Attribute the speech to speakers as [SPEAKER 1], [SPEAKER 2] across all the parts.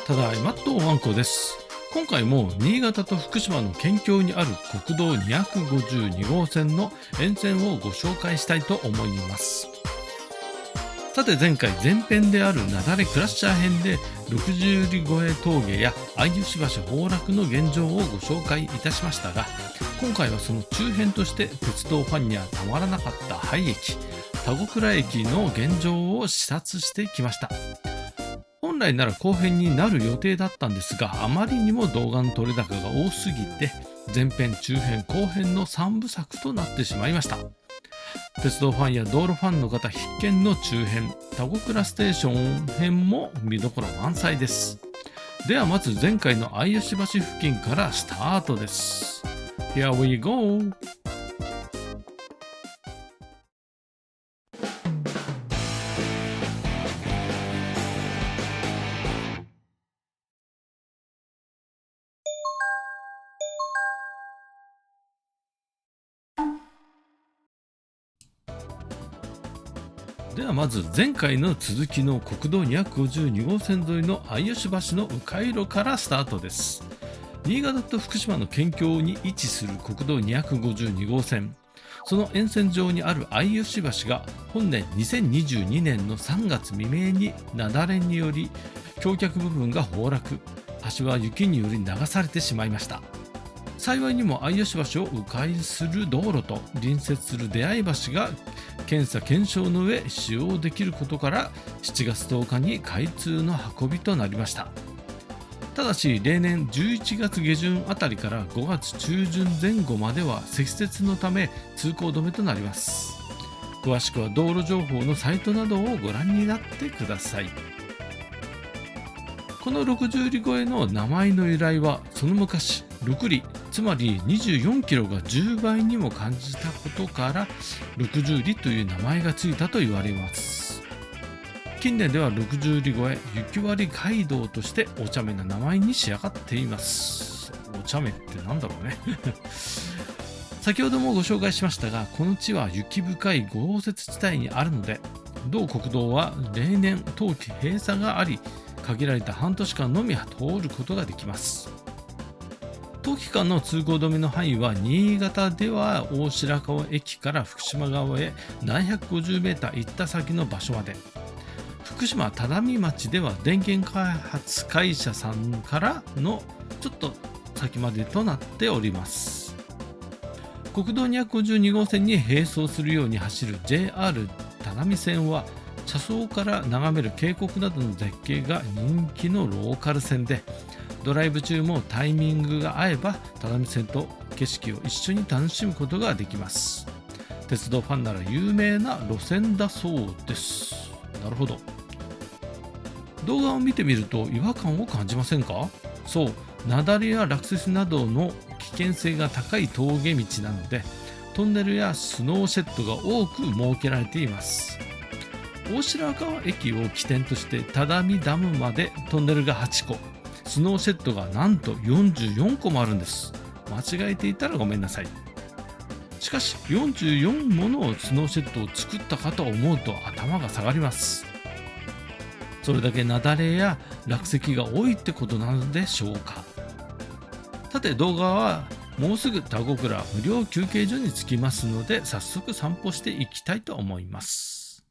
[SPEAKER 1] ただいまっとワンコです。今回も新潟と福島の県境にある国道252号線の沿線をご紹介したいと思います。さて前回前編である雪崩クラッシャー編で60里越え峠や相吉橋崩落の現状をご紹介いたしましたが、今回はその中編として鉄道ファンにはたまらなかった廃駅田子倉駅の現状を視察してきました。本来なら後編になる予定だったんですが、あまりにも動画の撮れ高が多すぎて前編中編後編の3部作となってしまいました。鉄道ファンや道路ファンの方必見の中編田子倉ステーション編も見どころ満載です。ではまず前回の相吉橋付近からスタートです。 Here we go。ではまず前回の続きの国道252号線沿いの相吉橋の迂回路からスタートです。新潟と福島の県境に位置する国道252号線、その沿線上にある相吉橋が本年2022年の3月未明に雪崩により橋脚部分が崩落、橋は雪により流されてしまいました。幸いにも相吉橋を迂回する道路と隣接する出会い橋が検査検証の上使用できることから7月10日に開通の運びとなりました。ただし例年11月下旬あたりから5月中旬前後までは積雪のため通行止めとなります。詳しくは道路情報のサイトなどをご覧になってください。この60里超えの名前の由来はその昔6里、つまり24キロが10倍にも感じたことから60里という名前がついたと言われます。近年では60里超え雪割街道としてお茶目な名前に仕上がっています。お茶目ってなんだろうね先ほどもご紹介しましたが、この地は雪深い豪雪地帯にあるので、同国道は例年冬季閉鎖があり、限られた半年間のみ通ることができます。冬季間の通行止めの範囲は新潟では大白川駅から福島側へ750メーター行った先の場所まで、福島只見町では電源開発会社さんからのちょっと先までとなっております。国道252号線に並走するように走る JR 只見線は車窓から眺める渓谷などの絶景が人気のローカル線で、ドライブ中もタイミングが合えば只見線と景色を一緒に楽しむことができます。鉄道ファンなら有名な路線だそうです。なるほど。動画を見てみると違和感を感じませんか？そう、雪崩や落雪などの危険性が高い峠道なので、トンネルやスノーシェットが多く設けられています。大白川駅を起点として只見ダムまでトンネルが8個、スノーシェットがなんと44個もあるんです。間違えていたらごめんなさい。しかし44ものスノーシェットを作ったかと思うと頭が下がります。それだけ雪崩や落石が多いってことなのでしょうか。さて動画はもうすぐ田子倉無料休憩所に着きますので、早速散歩していきたいと思います。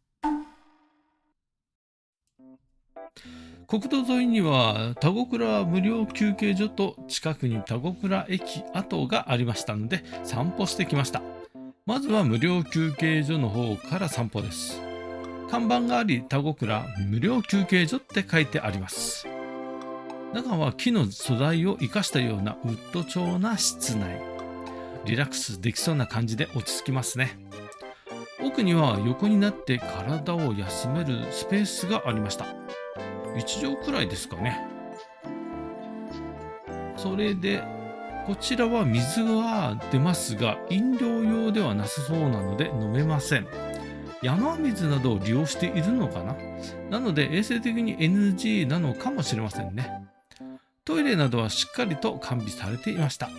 [SPEAKER 1] 国道沿いには田子倉無料休憩所と近くに田子倉駅跡がありましたので散歩してきました。まずは無料休憩所の方から散歩です。看板があり田子倉無料休憩所って書いてあります。中は木の素材を生かしたようなウッド調な室内、リラックスできそうな感じで落ち着きますね。奥には横になって体を休めるスペースがありました。1畳くらいですかね。それでこちらは水は出ますが飲料用ではなさそうなので飲めません。山水などを利用しているのかな。なので衛生的に NG なのかもしれませんね。トイレなどはしっかりと完備されていました。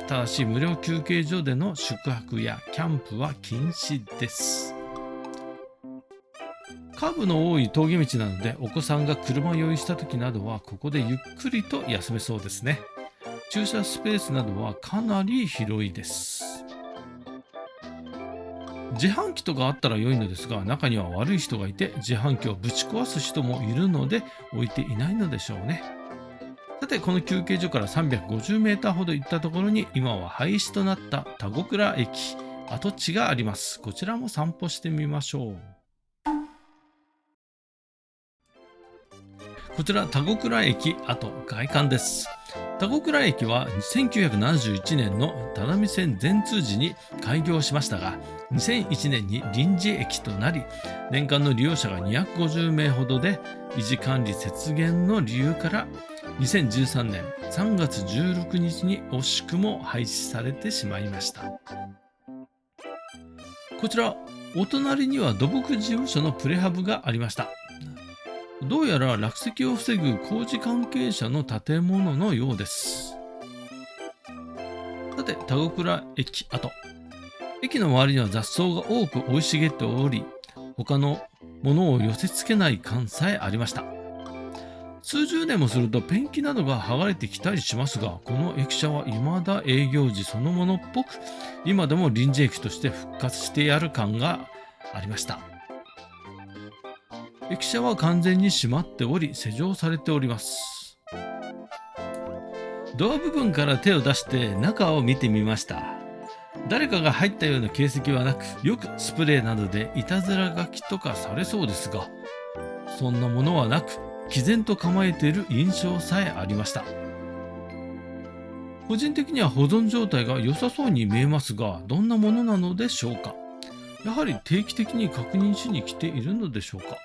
[SPEAKER 1] ただし無料休憩所での宿泊やキャンプは禁止です。カーブの多い峠道なので、お子さんが車酔いした時などはここでゆっくりと休めそうですね。駐車スペースなどはかなり広いです。自販機とかあったら良いのですが、中には悪い人がいて自販機をぶち壊す人もいるので置いていないのでしょうね。さて、この休憩所から350メーターほど行ったところに今は廃止となった田子倉駅跡地があります。こちらも散歩してみましょう。こちら田子倉駅跡外観です。田子倉駅は1971年の只見線全通時に開業しましたが、2001年に臨時駅となり、年間の利用者が250名ほどで、維持管理節減の理由から2013年3月16日に惜しくも廃止されてしまいました。こちら、お隣には土木事務所のプレハブがありました。どうやら落石を防ぐ工事関係者の建物のようです。さて、田子倉駅跡。駅の周りには雑草が多く生い茂っており、他のものを寄せ付けない感さえありました。数十年もするとペンキなどが剥がれてきたりしますが、この駅舎は未だ営業時そのものっぽく、今でも臨時駅として復活してやる感がありました。駅舎は完全に閉まっており、施錠されております。ドア部分から手を出して中を見てみました。誰かが入ったような形跡はなく、よくスプレーなどでいたずら書きとかされそうですが、そんなものはなく、毅然と構えている印象さえありました。個人的には保存状態が良さそうに見えますが、どんなものなのでしょうか。やはり定期的に確認しに来ているのでしょうか。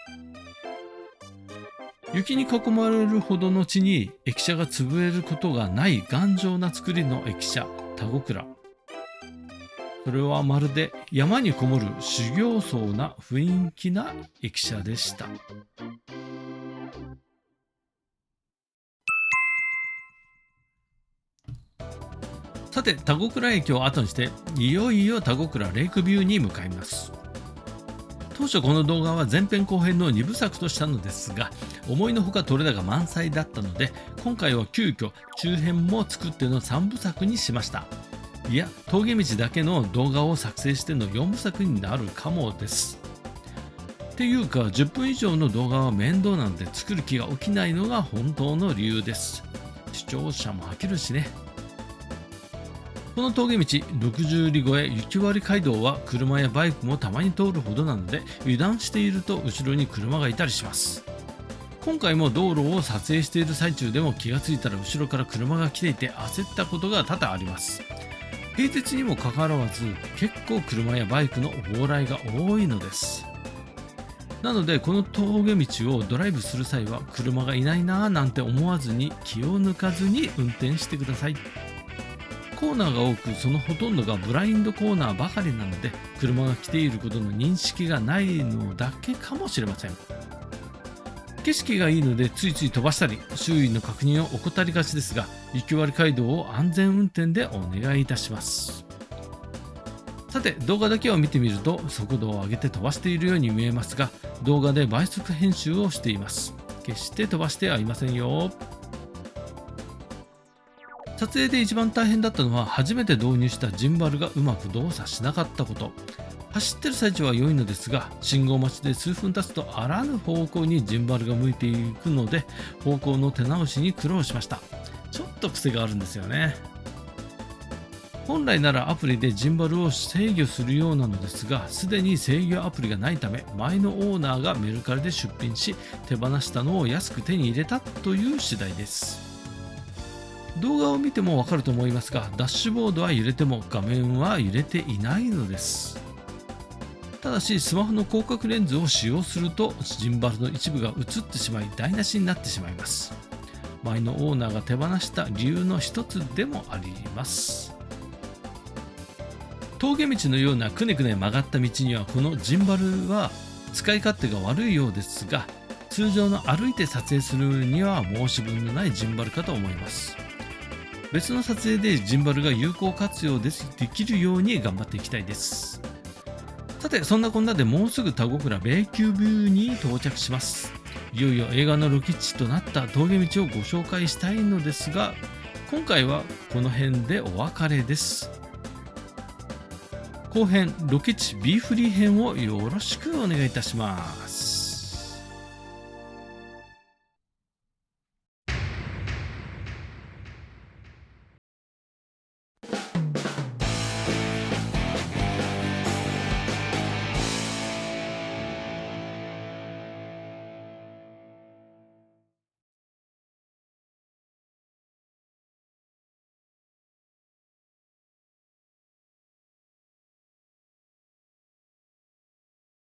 [SPEAKER 1] 雪に囲まれるほどの地に駅舎が潰れることがない頑丈な作りの駅舎田子倉。それはまるで山にこもる修行僧な雰囲気な駅舎でした。さて、田子倉駅を後にしていよいよ田子倉レイクビューに向かいます。当初この動画は前編後編の2部作としたのですが、思いのほか撮れ高満載だったので、今回は急遽中編も作っての3部作にしました。いや、峠道だけの動画を作成しての4部作になるかもです。っていうか、10分以上の動画は面倒なので作る気が起きないのが本当の理由です。視聴者も飽きるしね。この峠道60里超え雪割街道は車やバイクもたまに通るほどなので、油断していると後ろに車がいたりします。今回も道路を撮影している最中でも気がついたら後ろから車が来ていて焦ったことが多々あります。平日にもかかわらず結構車やバイクの往来が多いのです。なのでこの峠道をドライブする際は車がいないなぁなんて思わずに気を抜かずに運転してください。コーナーが多く、そのほとんどがブラインドコーナーばかりなので、車が来ていることの認識がないのだけかもしれません。景色がいいのでついつい飛ばしたり、周囲の確認を怠りがちですが、雪割街道を安全運転でお願いいたします。さて、動画だけを見てみると速度を上げて飛ばしているように見えますが、動画で倍速編集をしています。決して飛ばしてはいませんよ。撮影で一番大変だったのは、初めて導入したジンバルがうまく動作しなかったこと。走ってる最中は良いのですが、信号待ちで数分経つとあらぬ方向にジンバルが向いていくので、方向の手直しに苦労しました。ちょっと癖があるんですよね。本来ならアプリでジンバルを制御するようなのですが、すでに制御アプリがないため、前のオーナーがメルカリで出品し、手放したのを安く手に入れたという次第です。動画を見てもわかると思いますが、ダッシュボードは揺れても画面は揺れていないのです。ただしスマホの広角レンズを使用するとジンバルの一部が映ってしまい台無しになってしまいます。前のオーナーが手放した理由の一つでもあります。峠道のようなくねくね曲がった道にはこのジンバルは使い勝手が悪いようですが、通常の歩いて撮影するには申し分のないジンバルかと思います。別の撮影でジンバルが有効活用できるように頑張っていきたいです。さて、そんなこんなでもうすぐ田子倉米久ビューに到着します。いよいよ映画のロケ地となった峠道をご紹介したいのですが、今回はこの辺でお別れです。後編ロケ地ビーフリー編をよろしくお願いいたします。